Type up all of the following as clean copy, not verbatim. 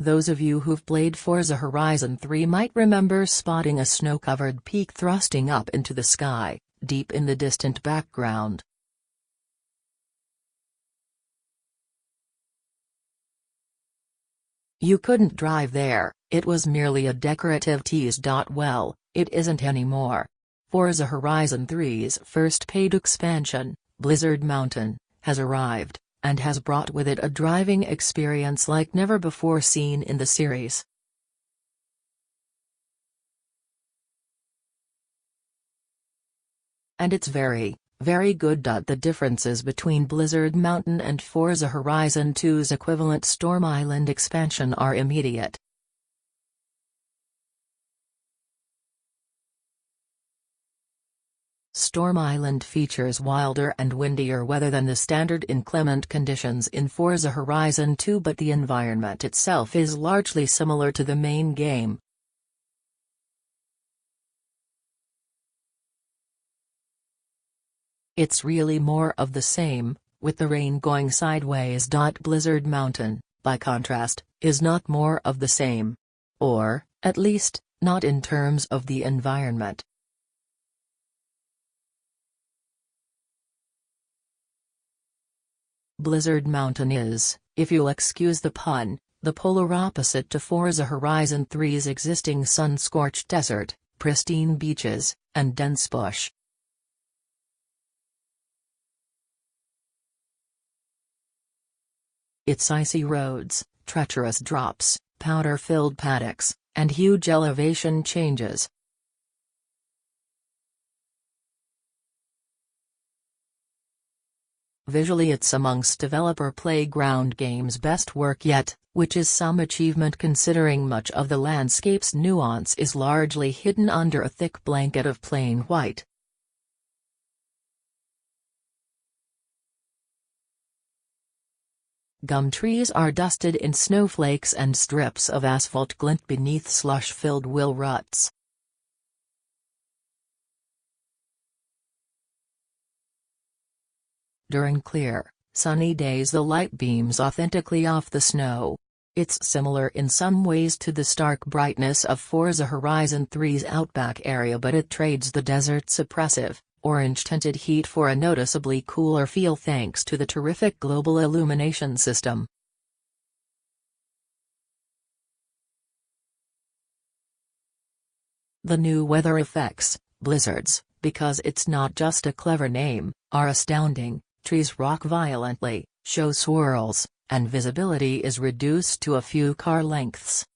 Those of you who've played Forza Horizon 3 might remember spotting a snow-covered peak thrusting up into the sky, deep in the distant background. You couldn't drive there, it was merely a decorative tease.Well, it isn't anymore. Forza Horizon 3's first paid expansion, Blizzard Mountain, has arrived, and has brought with it a driving experience like never before seen in the series. And it's very, very good. The differences between Blizzard Mountain and Forza Horizon 2's equivalent Storm Island expansion are immediate. Storm Island features wilder and windier weather than the standard inclement conditions in Forza Horizon 2, but the environment itself is largely similar to the main game. It's really more of the same, with the rain going sideways. Blizzard Mountain, by contrast, is not more of the same. Or, at least, not in terms of the environment. Blizzard Mountain is, if you'll excuse the pun, the polar opposite to Forza Horizon 3's existing sun-scorched desert, pristine beaches, and dense bush. Its icy roads, treacherous drops, powder-filled paddocks, and huge elevation changes. Visually, it's amongst developer playground games' best work yet, which is some achievement considering much of the landscape's nuance is largely hidden under a thick blanket of plain white. Gum trees are dusted in snowflakes and strips of asphalt glint beneath slush-filled ruts. During clear, sunny days the light beams authentically off the snow. It's similar in some ways to the stark brightness of Forza Horizon 3's outback area, but it trades the desert's oppressive, orange-tinted heat for a noticeably cooler feel thanks to the terrific global-illumination system. The new weather effects, blizzards, because it's not just a clever name, are astounding. Trees rock violently, show swirls, and visibility is reduced to a few car lengths.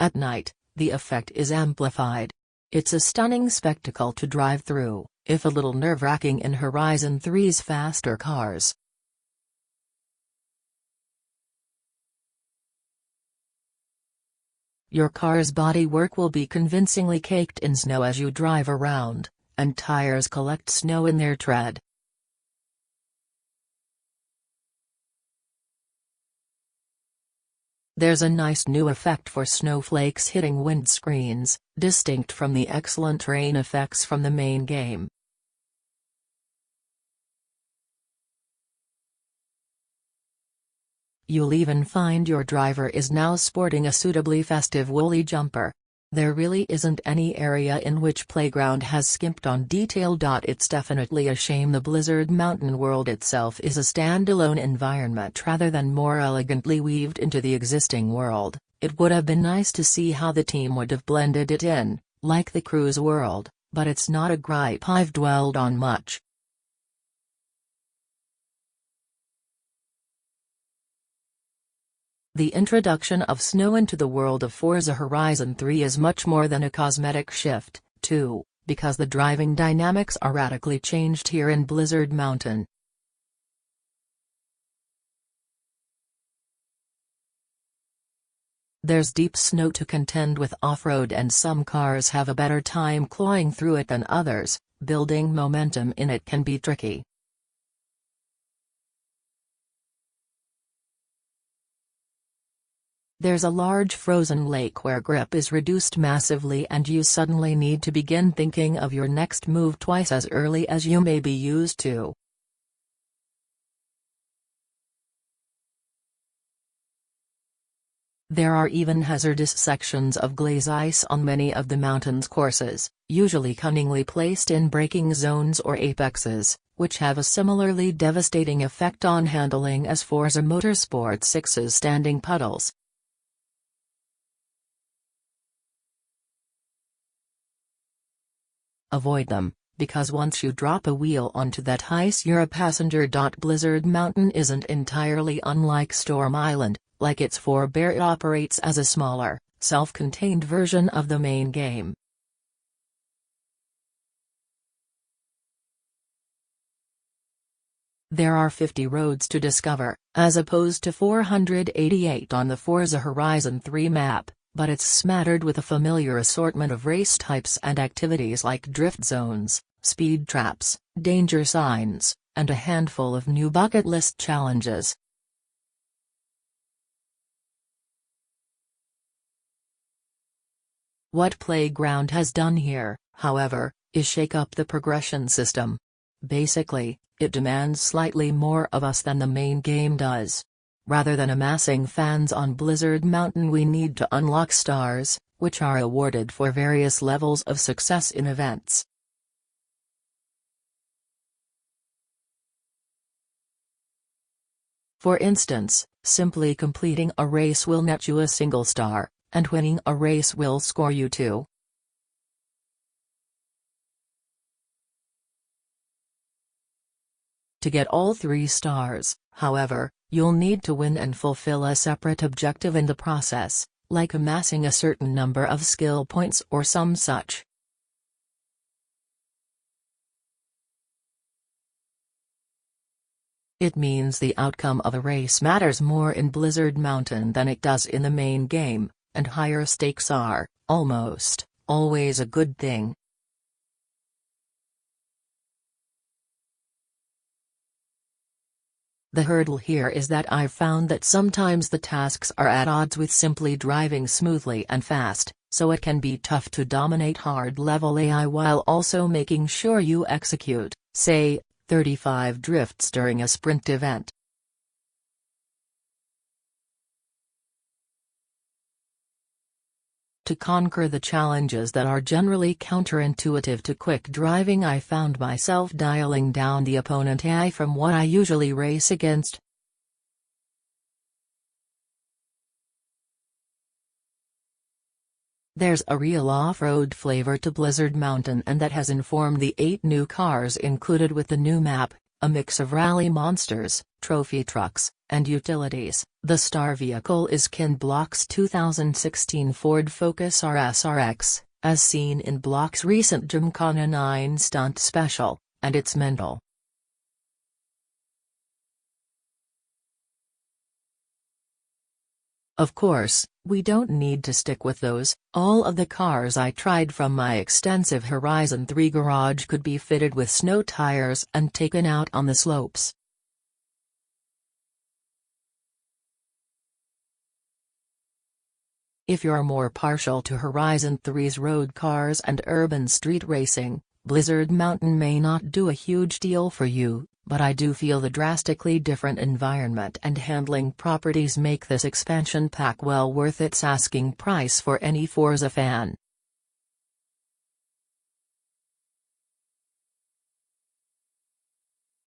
At night, the effect is amplified. It's a stunning spectacle to drive through, if a little nerve-wracking in Horizon 3's faster cars. Your car's bodywork will be convincingly caked in snow as you drive around, and tires collect snow in their tread. There's a nice new effect for snowflakes hitting windscreens, distinct from the excellent rain effects from the main game. You'll even find your driver is now sporting a suitably festive woolly jumper. There really isn't any area in which Playground has skimped on detail. It's definitely a shame the Blizzard Mountain world itself is a standalone environment rather than more elegantly weaved into the existing world. It would have been nice to see how the team would have blended it in, like the crew's world, but it's not a gripe I've dwelled on much. The introduction of snow into the world of Forza Horizon 3 is much more than a cosmetic shift, too, because the driving dynamics are radically changed here in Blizzard Mountain. There's deep snow to contend with off-road, and some cars have a better time clawing through it than others. Building momentum in it can be tricky. There's a large frozen lake where grip is reduced massively, and you suddenly need to begin thinking of your next move twice as early as you may be used to. There are even hazardous sections of glaze ice on many of the mountain's courses, usually cunningly placed in braking zones or apexes, which have a similarly devastating effect on handling as Forza Motorsport 6's standing puddles. Avoid them, because once you drop a wheel onto that ice you're a passenger. Blizzard Mountain isn't entirely unlike Storm Island. Like its forebear, it operates as a smaller, self-contained version of the main game. There are 50 roads to discover, as opposed to 488 on the Forza Horizon 3 map, but it's smattered with a familiar assortment of race types and activities like drift zones, speed traps, danger signs, and a handful of new bucket list challenges. What Playground has done here, however, is shake up the progression system. Basically, it demands slightly more of us than the main game does. Rather than amassing fans on Blizzard Mountain, we need to unlock stars, which are awarded for various levels of success in events. For instance, simply completing a race will net you a single star, and winning a race will score you 2. To get all 3 stars, however, you'll need to win and fulfill a separate objective in the process, like amassing a certain number of skill points or some such. It means the outcome of a race matters more in Blizzard Mountain than it does in the main game, and higher stakes are, almost, always a good thing. The hurdle here is that I've found that sometimes the tasks are at odds with simply driving smoothly and fast, so it can be tough to dominate hard-level AI while also making sure you execute, say, 35 drifts during a sprint event. To conquer the challenges that are generally counterintuitive to quick driving, I found myself dialing down the opponent AI from what I usually race against. There's a real off-road flavor to Blizzard Mountain, and that has informed the 8 new cars included with the new map, a mix of rally monsters, trophy trucks, and utilities. The star vehicle is Ken Block's 2016 Ford Focus RS-RX, as seen in Block's recent Gymkhana 9 stunt special, and it's mental. Of course, we don't need to stick with those. All of the cars I tried from my extensive Horizon 3 garage could be fitted with snow tires and taken out on the slopes. If you're more partial to Horizon 3's road cars and urban street racing, Blizzard Mountain may not do a huge deal for you, but I do feel the drastically different environment and handling properties make this expansion pack well worth its asking price for any Forza fan.